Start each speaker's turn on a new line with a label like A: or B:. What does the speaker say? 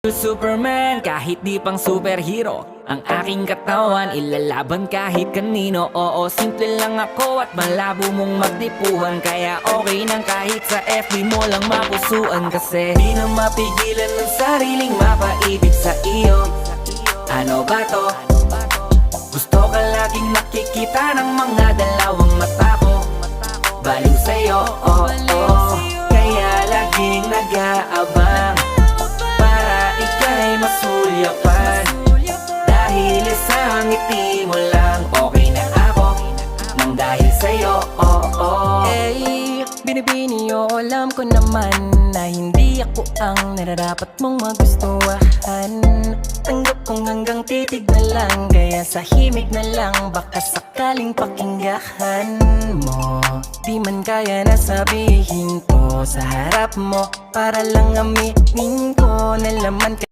A: Superman, kahit di pang superhero, ang aking katawan ilalaban kahit kanino. Oo, simple lang ako at malabo mong magdipuhan, kaya okay nang kahit sa FB mo lang mapusuan. Kasi di na mapigilan ng sariling mapaibig sa iyo. Ano ba to? Gusto ka laging nakikita ng mga dalawang mata ko. Baliw sa'yo, oh, oh. Kaya laging nag-aabang para ika'y masulyapan. Dahil isang ngiti mo lang, okay na ako nang dahil sa'yo, oh, oh.
B: Eh, binibini o alam ko naman na hindi ako ang nararapat mong magustuhan. Tanggap kong hanggang titig na lang, kaya sa himig na lang baka sakaling pakinggan mo. Di man kaya na sabihin ko sa harap mo, para lang aminin ko na laman ka.